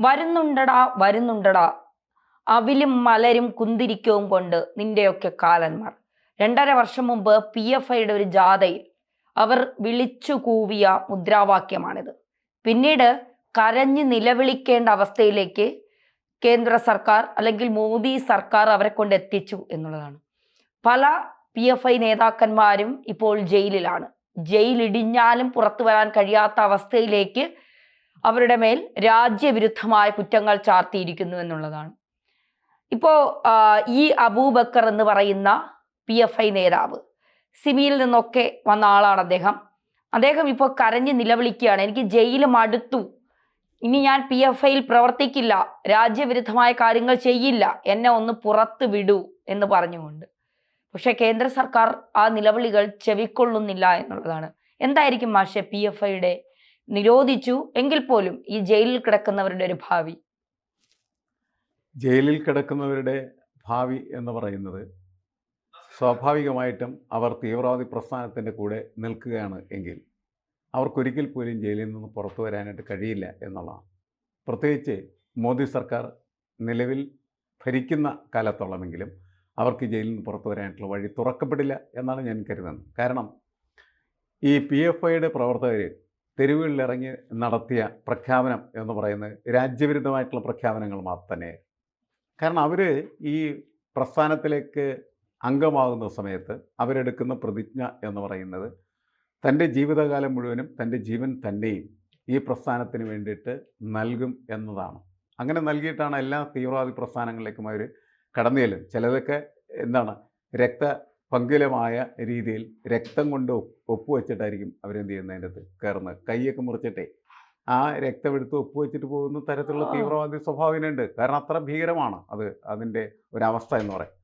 വരുന്നുണ്ടടാ വരുന്നുണ്ടടാ അവിലും മലരും കുന്തിരിക്കവും കൊണ്ട് നിന്റെയൊക്കെ കാലന്മാർ. 2.5 വർഷം മുമ്പ് PFIയുടെ ഒരു ജാഥയിൽ അവർ വിളിച്ചു കൂവിയ മുദ്രാവാക്യമാണിത്. പിന്നീട് കരഞ്ഞ് നിലവിളിക്കേണ്ട അവസ്ഥയിലേക്ക് കേന്ദ്ര സർക്കാർ അല്ലെങ്കിൽ മോദി സർക്കാർ അവരെ കൊണ്ട് എത്തിച്ചു എന്നുള്ളതാണ്. പല PFI നേതാക്കന്മാരും ഇപ്പോൾ ജയിലിലാണ്. ജയിലിടിഞ്ഞാലും പുറത്തു വരാൻ കഴിയാത്ത അവസ്ഥയിലേക്ക് അവരുടെ മേൽ രാജ്യവിരുദ്ധമായ കുറ്റങ്ങൾ ചാർത്തിയിരിക്കുന്നു എന്നുള്ളതാണ്. ഇപ്പോൾ ഈ അബൂബക്കർ എന്ന് പറയുന്ന PFI നേതാവ്, സിമിയിൽ നിന്നൊക്കെ വന്ന ആളാണ് അദ്ദേഹം ഇപ്പോൾ കരഞ്ഞ് നിലവിളിക്കുകയാണ്. എനിക്ക് ജയിൽ മടുത്തു, ഇനി ഞാൻ PFIയിൽ പ്രവർത്തിക്കില്ല, രാജ്യവിരുദ്ധമായ കാര്യങ്ങൾ ചെയ്യില്ല, എന്നെ ഒന്ന് പുറത്ത് വിടൂ എന്ന് പറഞ്ഞുകൊണ്ട്. പക്ഷെ കേന്ദ്ര സർക്കാർ ആ നിലവിളികൾ ചെവിക്കൊള്ളുന്നില്ല എന്നുള്ളതാണ്. എന്തായിരിക്കും മാഷെ PFIയുടെ നിരോധിച്ചു എങ്കിൽ പോലും ഈ ജയിലിൽ കിടക്കുന്നവരുടെ ഒരു ഭാവി? ജയിലിൽ കിടക്കുന്നവരുടെ ഭാവി എന്ന് പറയുന്നത് സ്വാഭാവികമായിട്ടും അവർ തീവ്രവാദി പ്രസ്ഥാനത്തിൻ്റെ കൂടെ നിൽക്കുകയാണ് എങ്കിൽ അവർക്കൊരിക്കൽ പോലും ജയിലിൽ നിന്ന് പുറത്തു വരാനായിട്ട് കഴിയില്ല എന്നുള്ളതാണ്. പ്രത്യേകിച്ച് മോദി സർക്കാർ നിലവിൽ ഭരിക്കുന്ന കാലത്തോളമെങ്കിലും അവർക്ക് ജയിലിൽ നിന്ന് പുറത്തു വരാനായിട്ടുള്ള വഴി തുറക്കപ്പെടില്ല എന്നാണ് ഞാൻ കരുതുന്നത്. കാരണം ഈ PFIയുടെ പ്രവർത്തകർ തെരുവുകളിലിറങ്ങി നടത്തിയ പ്രഖ്യാപനം എന്ന് പറയുന്നത് രാജ്യവിരുദ്ധമായിട്ടുള്ള പ്രഖ്യാപനങ്ങൾ മാത്രം തന്നെ. കാരണം അവർ ഈ പ്രസ്ഥാനത്തിലേക്ക് അംഗമാകുന്ന സമയത്ത് അവരെടുക്കുന്ന പ്രതിജ്ഞ എന്ന് പറയുന്നത് തൻ്റെ ജീവിതകാലം മുഴുവനും തൻ്റെ ജീവൻ തന്നെയും ഈ പ്രസ്ഥാനത്തിന് വേണ്ടിയിട്ട് നൽകും എന്നതാണ്. അങ്ങനെ നൽകിയിട്ടാണ് എല്ലാ തീവ്രവാദി പ്രസ്ഥാനങ്ങളിലേക്കും അവർ കടന്നു ചെല്ലും. ചിലതൊക്കെ രക്തപങ്കുലമായ രീതിയിൽ രക്തം കൊണ്ട് ഒപ്പുവെച്ചിട്ടായിരിക്കും അവരെന്ത് ചെയ്യുന്നതിൻ്റെ അകത്ത് കയറുന്നത്. കൈയൊക്കെ മുറിച്ചിട്ടേ ആ രക്തമെടുത്ത് ഒപ്പുവെച്ചിട്ട് പോകുന്ന തരത്തിലുള്ള തീവ്രവാദി സ്വഭാവമുണ്ട്. കാരണം അത്ര ഭീകരമാണ് അതിൻ്റെ ഒരവസ്ഥ എന്ന് പറയും.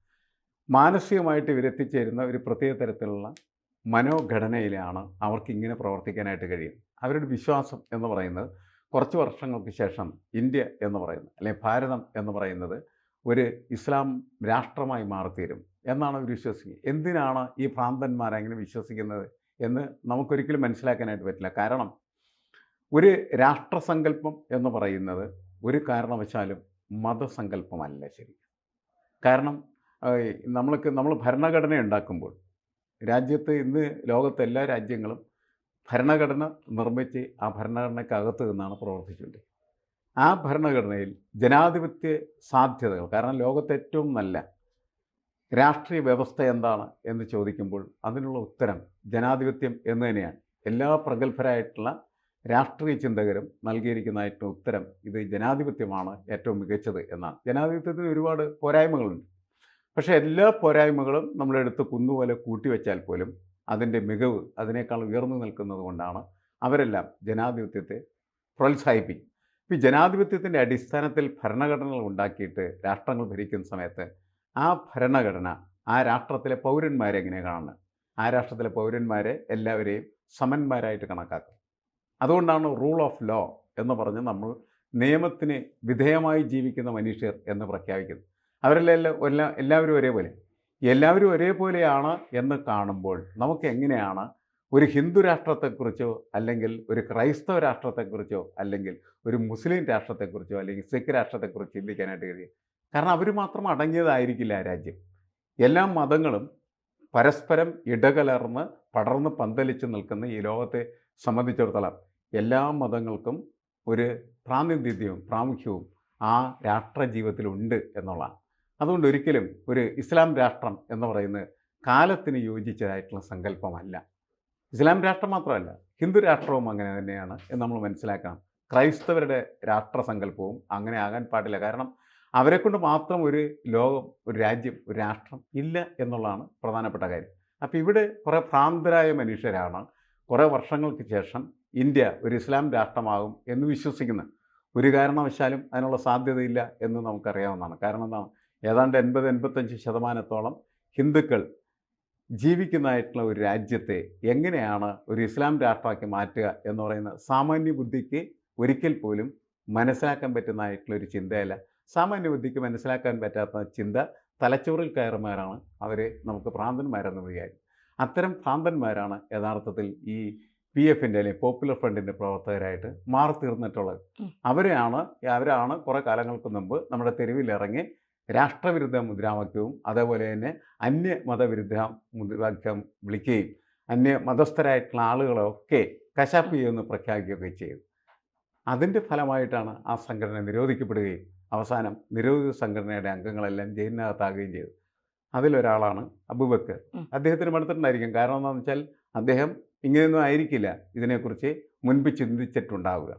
മാനസികമായിട്ട് ഇവരെത്തിച്ചേരുന്ന ഒരു പ്രത്യേക തരത്തിലുള്ള മനോഘടനയിലാണ് അവർക്ക് ഇങ്ങനെ പ്രവർത്തിക്കാനായിട്ട് കഴിയും. അവരുടെ വിശ്വാസം എന്ന് പറയുന്നത് കുറച്ച് വർഷങ്ങൾക്ക് ശേഷം ഇന്ത്യ എന്ന് പറയുന്നത് അല്ലെങ്കിൽ ഭാരതം എന്ന് പറയുന്നത് ഒരു ഇസ്ലാം രാഷ്ട്രമായി മാറിത്തീരും എന്നാണ് അവർ വിശ്വസിക്കുന്നത്. എന്തിനാണ് ഈ ഭ്രാന്തന്മാരങ്ങനെ വിശ്വസിക്കുന്നത് എന്ന് നമുക്കൊരിക്കലും മനസ്സിലാക്കാനായിട്ട് പറ്റില്ല. കാരണം ഒരു രാഷ്ട്രസങ്കല്പം എന്ന് പറയുന്നത് ഒരു കാരണവശാലും മതസങ്കല്പമല്ല. ശരി, കാരണം നമ്മൾ ഭരണഘടന ഉണ്ടാക്കുമ്പോൾ രാജ്യത്ത് ഇന്ന് ലോകത്തെ എല്ലാ രാജ്യങ്ങളും ഭരണഘടന നിർമ്മിച്ച് ആ ഭരണഘടനയ്ക്കകത്ത് നിന്നാണ് പ്രവർത്തിച്ചുകൊണ്ട് ആ ഭരണഘടനയിൽ ജനാധിപത്യ സാധ്യതകൾ, കാരണം ലോകത്തെ ഏറ്റവും നല്ല രാഷ്ട്രീയ വ്യവസ്ഥ എന്താണ് എന്ന് ചോദിക്കുമ്പോൾ അതിനുള്ള ഉത്തരം ജനാധിപത്യം എന്ന് തന്നെയാണ്. എല്ലാ പ്രഗത്ഭരായിട്ടുള്ള രാഷ്ട്രീയ ചിന്തകരും നൽകിയിരിക്കുന്നതായിട്ടുള്ള ഉത്തരം ഇത് ജനാധിപത്യമാണ് ഏറ്റവും മികച്ചത് എന്നാണ്. ജനാധിപത്യത്തിന് ഒരുപാട് പോരായ്മകളുണ്ട്. പക്ഷേ എല്ലാ പോരായ്മകളും നമ്മളെടുത്ത് കുന്നുപോലെ കൂട്ടിവെച്ചാൽ പോലും അതിൻ്റെ മികവ് അതിനേക്കാൾ ഉയർന്നു നിൽക്കുന്നത് കൊണ്ടാണ് അവരെല്ലാം ജനാധിപത്യത്തെ പ്രോത്സാഹിപ്പിക്കും. ഈ ജനാധിപത്യത്തിൻ്റെ അടിസ്ഥാനത്തിൽ ഭരണഘടനകൾ ഉണ്ടാക്കിയിട്ട് രാഷ്ട്രങ്ങൾ ഭരിക്കുന്ന സമയത്ത് ആ ഭരണഘടന ആ രാഷ്ട്രത്തിലെ പൗരന്മാരെ എങ്ങനെ കാണുന്നത്? ആ രാഷ്ട്രത്തിലെ പൗരന്മാരെ എല്ലാവരെയും സമന്മാരായിട്ട് കണക്കാക്കും. അതുകൊണ്ടാണ് റൂൾ ഓഫ് ലോ എന്ന് പറഞ്ഞ് നമ്മൾ നിയമത്തിന് വിധേയമായി ജീവിക്കുന്ന മനുഷ്യർ എന്ന് പ്രഖ്യാപിക്കുന്നത്. എല്ലാവരും ഒരേപോലെ, എല്ലാവരും ഒരേപോലെയാണ് എന്ന് കാണുമ്പോൾ നമുക്ക് എങ്ങനെയാണ് ഒരു ഹിന്ദു രാഷ്ട്രത്തെക്കുറിച്ചോ അല്ലെങ്കിൽ ഒരു ക്രൈസ്തവ രാഷ്ട്രത്തെക്കുറിച്ചോ അല്ലെങ്കിൽ ഒരു മുസ്ലിം രാഷ്ട്രത്തെക്കുറിച്ചോ അല്ലെങ്കിൽ സിഖ് രാഷ്ട്രത്തെക്കുറിച്ച് ചിന്തിക്കാനായിട്ട് കഴിയും? കാരണം അവർ മാത്രം അടങ്ങിയതായിരിക്കില്ല ആ രാജ്യം. എല്ലാ മതങ്ങളും പരസ്പരം ഇടകലർന്ന് പടർന്ന് പന്തലിച്ച് നിൽക്കുന്ന ഈ ലോകത്തെ സംബന്ധിച്ചിടത്തോളം എല്ലാ മതങ്ങൾക്കും ഒരു പ്രാതിനിധ്യവും പ്രാമുഖ്യവും ആ രാഷ്ട്ര ജീവിതത്തിലുണ്ട് എന്നുള്ളതാണ്. അതുകൊണ്ട് ഒരിക്കലും ഒരു ഇസ്ലാം രാഷ്ട്രം എന്ന് പറയുന്നത് കാലത്തിന് യോജിച്ചതായിട്ടുള്ള സങ്കല്പമല്ല. ഇസ്ലാം രാഷ്ട്രം മാത്രമല്ല, ഹിന്ദു രാഷ്ട്രവും അങ്ങനെ തന്നെയാണ് എന്ന് നമ്മൾ മനസ്സിലാക്കണം. ക്രൈസ്തവരുടെ രാഷ്ട്രസങ്കല്പവും അങ്ങനെ ആകാൻ പാടില്ല. കാരണം അവരെക്കൊണ്ട് മാത്രം ഒരു ലോകം, ഒരു രാജ്യം, ഒരു രാഷ്ട്രം ഇല്ല എന്നുള്ളതാണ് പ്രധാനപ്പെട്ട കാര്യം. അപ്പോൾ ഇവിടെ കുറേ ഭ്രാന്തരായ മനുഷ്യരാണ് കുറേ വർഷങ്ങൾക്ക് ശേഷം ഇന്ത്യ ഒരു ഇസ്ലാം രാഷ്ട്രമാകും എന്ന് വിശ്വസിക്കുന്നത്. ഒരു കാരണവശാലും അതിനുള്ള സാധ്യതയില്ല എന്ന് നമുക്കറിയാവുന്നതാണ്. കാരണം എന്താണ്? ഏതാണ്ട് 80-85% ഹിന്ദുക്കൾ ജീവിക്കുന്നതായിട്ടുള്ള ഒരു രാജ്യത്തെ എങ്ങനെയാണ് ഒരു ഇസ്ലാം രാഷ്ട്രമാക്കി മാറ്റുക എന്ന് പറയുന്ന സാമാന്യ ബുദ്ധിക്ക് ഒരിക്കൽ പോലും മനസ്സിലാക്കാൻ പറ്റുന്നതായിട്ടുള്ള ഒരു ചിന്തയല്ല. സാമാന്യ ബുദ്ധിക്ക് മനസ്സിലാക്കാൻ പറ്റാത്ത ചിന്ത തലച്ചോറിൽ കയറുമാരാണ് അവരെ നമുക്ക് ഭ്രാന്തന്മാരെന്ന് വിചാരിക്കും. അത്തരം ഭ്രാന്തന്മാരാണ് യഥാർത്ഥത്തിൽ ഈ PFൻ്റെ അല്ലെങ്കിൽ പോപ്പുലർ ഫ്രണ്ടിൻ്റെ പ്രവർത്തകരായിട്ട് മാറി തീർന്നിട്ടുള്ളത്. അവരാണ് കുറേ കാലങ്ങൾക്ക് മുമ്പ് നമ്മുടെ തെരുവിലിറങ്ങി രാഷ്ട്രവിരുദ്ധ മുദ്രാവാക്യവും അതേപോലെ തന്നെ അന്യമതവിരുദ്ധ മുദ്രാവാക്യം വിളിക്കുകയും അന്യമതസ്ഥരായിട്ടുള്ള ആളുകളൊക്കെ കശാപ്പ് ചെയ്യുമെന്ന് പ്രഖ്യാപിക്കുകയൊക്കെ ചെയ്തു. അതിൻ്റെ ഫലമായിട്ടാണ് ആ സംഘടന നിരോധിക്കപ്പെടുകയും അവസാനം നിരോധിത സംഘടനയുടെ അംഗങ്ങളെല്ലാം ജയിലിനകത്താകുകയും ചെയ്തു. അതിലൊരാളാണ് അബൂബക്കർ. അദ്ദേഹത്തിന് മടുത്തിട്ടുണ്ടായിരിക്കും. കാരണം എന്താണെന്ന് വെച്ചാൽ അദ്ദേഹം ഇങ്ങനെയൊന്നും ആയിരിക്കില്ല ഇതിനെക്കുറിച്ച് മുൻപ് ചിന്തിച്ചിട്ടുണ്ടാവുക.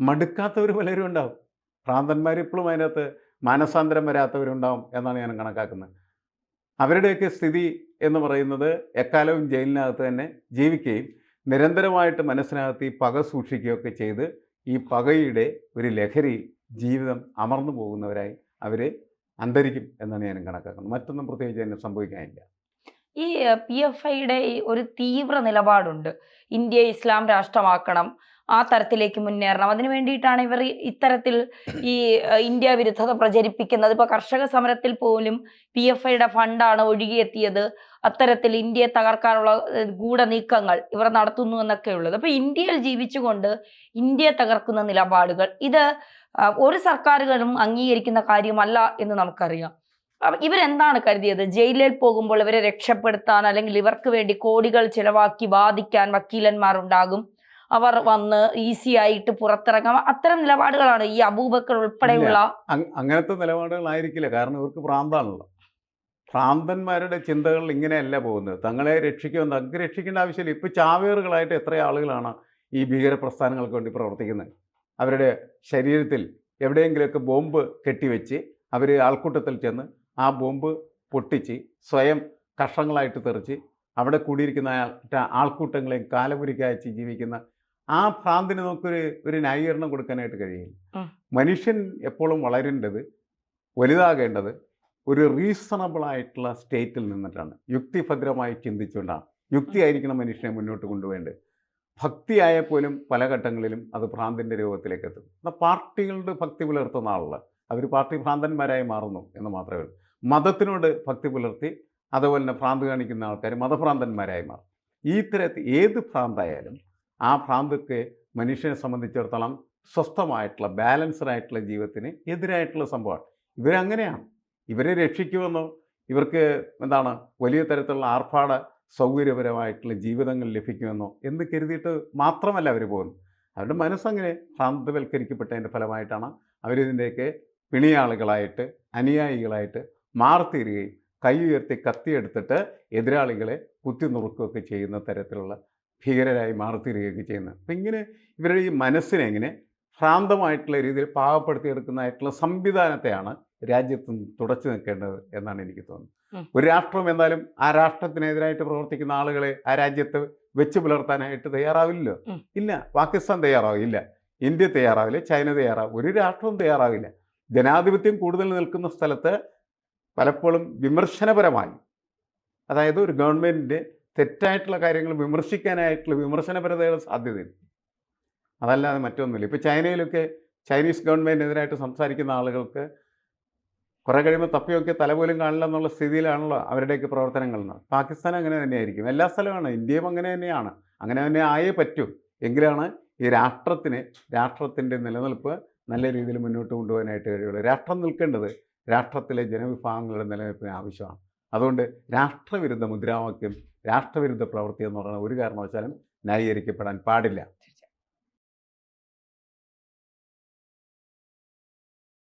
മടുക്കാത്തവർ പലരും ഉണ്ടാവും. ഭ്രാന്തന്മാർ ഇപ്പോഴും അതിനകത്ത് മാനസാന്തരം വരാത്തവരുണ്ടാവും എന്നാണ് ഞാൻ കണക്കാക്കുന്നത്. അവരുടെയൊക്കെ സ്ഥിതി എന്ന് പറയുന്നത് എക്കാലവും ജയിലിനകത്ത് തന്നെ ജീവിക്കുകയും നിരന്തരമായിട്ട് മനസ്സിനകത്ത് ഈ പക സൂക്ഷിക്കുകയൊക്കെ ചെയ്ത് ഈ പകയുടെ ഒരു ലഹരിയിൽ ജീവിതം അമർന്നു പോകുന്നവരായി അവർ അന്തരിക്കും എന്നാണ് ഞാൻ കണക്കാക്കുന്നത്. മറ്റൊന്നും പ്രത്യേകിച്ച് തന്നെ സംഭവിക്കാനില്ല. ഈ PFIയുടെ ഒരു തീവ്ര നിലപാടുണ്ട്. ഇന്ത്യയെ ഇസ്ലാം രാഷ്ട്രമാക്കണം, ആ തരത്തിലേക്ക് മുന്നേറണം. അതിനു വേണ്ടിയിട്ടാണ് ഇവർ ഇത്തരത്തിൽ ഈ ഇന്ത്യ വിരുദ്ധത പ്രചരിപ്പിക്കുന്നത്. ഇപ്പോൾ കർഷക സമരത്തിൽ പോലും PFIയുടെ ഫണ്ടാണ് ഒഴുകിയെത്തിയത്. അത്തരത്തിൽ ഇന്ത്യയെ തകർക്കാനുള്ള ഗൂഢനീക്കങ്ങൾ ഇവർ നടത്തുന്നു എന്നൊക്കെ ഉള്ളത്. അപ്പോൾ ഇന്ത്യയിൽ ജീവിച്ചുകൊണ്ട് ഇന്ത്യയെ തകർക്കുന്ന നിലപാടുകൾ ഇത് ഒരു സർക്കാരുകളും അംഗീകരിക്കുന്ന കാര്യമല്ല എന്ന് നമുക്കറിയാം. ഇവരെന്താണ് കരുതിയത്? ജയിലിൽ പോകുമ്പോൾ ഇവരെ രക്ഷപ്പെടുത്താൻ അല്ലെങ്കിൽ ഇവർക്ക് വേണ്ടി കോടികൾ ചിലവാക്കി വാദിക്കാൻ വക്കീലന്മാരുണ്ടാകും, അവർ വന്ന് ഈസി ആയിട്ട് പുറത്തിറങ്ങാം, അത്തരം നിലപാടുകളാണ് ഈ അബൂബക്കർ ഉൾപ്പെടെയുള്ള അങ്ങനത്തെ നിലപാടുകളായിരിക്കില്ല. കാരണം ഇവർക്ക് ഭ്രാന്താണല്ലോ. ഭ്രാന്തന്മാരുടെ ചിന്തകൾ ഇങ്ങനെയല്ല പോകുന്നത്. തങ്ങളെ രക്ഷിക്കുമെന്ന് അങ്ങ് രക്ഷിക്കേണ്ട ആവശ്യമില്ല. ഇപ്പോൾ ചാവേറുകളായിട്ട് എത്ര ആളുകളാണ് ഈ ഭീകര പ്രസ്ഥാനങ്ങൾക്ക് വേണ്ടി പ്രവർത്തിക്കുന്നത്? അവരുടെ ശരീരത്തിൽ എവിടെയെങ്കിലുമൊക്കെ ബോംബ് കെട്ടിവെച്ച് അവർ ആൾക്കൂട്ടത്തിൽ ചെന്ന് ആ ബോംബ് പൊട്ടിച്ച് സ്വയം കഷങ്ങളായിട്ട് തെറിച്ച് അവിടെ കൂടിയിരിക്കുന്ന ആൾക്കൂട്ടങ്ങളെയും കാലപുരിക്കയച്ച് ജീവിക്കുന്ന ആ ഭ്രാന്തിന് നമുക്കൊരു ന്യായീകരണം കൊടുക്കാനായിട്ട് കഴിയില്ല. മനുഷ്യൻ എപ്പോഴും വളരേണ്ടത്, വലുതാകേണ്ടത് ഒരു റീസണബിൾ ആയിട്ടുള്ള സ്റ്റേറ്റിൽ നിന്നിട്ടാണ്, യുക്തിഭദ്രമായി ചിന്തിച്ചുകൊണ്ടാണ്. യുക്തിയായിരിക്കണം മനുഷ്യനെ മുന്നോട്ട് കൊണ്ടുപോകേണ്ടത്. ഭക്തിയായാൽ പോലും പല ഘട്ടങ്ങളിലും അത് ഭ്രാന്തിൻ്റെ രൂപത്തിലേക്ക് എത്തും. എന്നാൽ പാർട്ടികളുടെ ഭക്തി പുലർത്തുന്ന ആളുകൾ അവർ പാർട്ടി ഭ്രാന്തന്മാരായി മാറുന്നു എന്ന് മാത്രമേ ഉള്ളൂ. മതത്തിനോട് ഭക്തി പുലർത്തി അതുപോലെ തന്നെ ഭ്രാന്ത് കാണിക്കുന്ന ആൾക്കാർ മതഭ്രാന്തന്മാരായി മാറും. ഈ തരത്തിൽ ഏത് ഭ്രാന്തായാലും ആ ഭ്രാന്തൊക്കെ മനുഷ്യനെ സംബന്ധിച്ചിടത്തോളം സ്വസ്ഥമായിട്ടുള്ള ബാലൻസ്ഡ് ആയിട്ടുള്ള ജീവിതത്തിന് എതിരായിട്ടുള്ള സംഭവമാണ്. ഇവരങ്ങനെയാണ്. ഇവരെ രക്ഷിക്കുമെന്നോ ഇവർക്ക് വലിയ തരത്തിലുള്ള ആർഭാട സൗകര്യപരമായിട്ടുള്ള ജീവിതങ്ങൾ ലഭിക്കുമെന്നോ എന്ന് കരുതിയിട്ട് മാത്രമല്ല അവർ പോകുന്നത്. അവരുടെ മനസ്സങ്ങനെ ഭ്രാന്തവൽക്കരിക്കപ്പെട്ടതിൻ്റെ ഫലമായിട്ടാണ് അവരിതിൻ്റെയൊക്കെ പിണിയാളുകളായിട്ട് അനുയായികളായിട്ട് മാറിത്തീരുകയും കൈ ഉയർത്തി കത്തിയെടുത്തിട്ട് എതിരാളികളെ കുത്തി നുറുക്കുകയൊക്കെ ചെയ്യുന്ന തരത്തിലുള്ള ഭീകരരായി മാറിത്തീരുകയൊക്കെ ചെയ്യുന്നത്. അപ്പം ഇങ്ങനെ ഇവരുടെ ഈ മനസ്സിനെ ഇങ്ങനെ ഭ്രാന്തമായിട്ടുള്ള രീതിയിൽ പാകപ്പെടുത്തിയെടുക്കുന്നതായിട്ടുള്ള സംവിധാനത്തെയാണ് രാജ്യത്ത് തുടച്ചു നിൽക്കേണ്ടത് എന്നാണ് എനിക്ക് തോന്നുന്നത്. ഒരു രാഷ്ട്രം എന്നാലും ആ രാഷ്ട്രത്തിനെതിരായിട്ട് പ്രവർത്തിക്കുന്ന ആളുകളെ ആ രാജ്യത്ത് വെച്ച് പുലർത്താനായിട്ട് തയ്യാറാവില്ലല്ലോ. ഇല്ല, പാകിസ്ഥാൻ തയ്യാറാവില്ല, ഇന്ത്യ തയ്യാറാവില്ല, ചൈന തയ്യാറാവും, ഒരു രാഷ്ട്രവും തയ്യാറാവില്ല. ജനാധിപത്യം കൂടുതൽ നിൽക്കുന്ന സ്ഥലത്ത് പലപ്പോഴും വിമർശനപരമായി, അതായത് ഒരു ഗവൺമെൻറ്റിൻ്റെ തെറ്റായിട്ടുള്ള കാര്യങ്ങൾ വിമർശിക്കാനായിട്ടുള്ള വിമർശനപരതയുടെ സാധ്യതയുണ്ട്. അതല്ലാതെ മറ്റൊന്നുമില്ല. ഇപ്പോൾ ചൈനയിലൊക്കെ ചൈനീസ് ഗവൺമെൻറ്റിനെതിരായിട്ട് സംസാരിക്കുന്ന ആളുകൾക്ക് കുറേ കഴിയുമ്പോൾ തപ്പിയൊക്കെ തലപോലും കാണില്ല എന്നുള്ള സ്ഥിതിയിലാണല്ലോ അവരുടെയൊക്കെ പ്രവർത്തനങ്ങൾ. പാകിസ്ഥാൻ അങ്ങനെ തന്നെയായിരിക്കും. എല്ലാ സ്ഥലമാണ്, ഇന്ത്യയും അങ്ങനെ തന്നെയാണ്. അങ്ങനെ തന്നെ ആയേ പറ്റൂ. എങ്കിലാണ് ഈ രാഷ്ട്രത്തിൻ്റെ നിലനിൽപ്പ് നല്ല രീതിയിൽ മുന്നോട്ട് കൊണ്ടുപോകാനായിട്ട് കഴിയുള്ളൂ. രാഷ്ട്രം നിൽക്കേണ്ടത് രാഷ്ട്രത്തിലെ ജനവിഭാഗങ്ങളുടെ നിലനിൽപ്പിന് ആവശ്യമാണ്. അതുകൊണ്ട് രാഷ്ട്രവിരുദ്ധ മുദ്രാവാക്യം, രാഷ്ട്രവിരുദ്ധ പ്രവൃത്തി എന്ന് പറയുന്നത് ഒരു കാരണവശാലും ന്യായീകരിക്കപ്പെടാൻ പാടില്ല.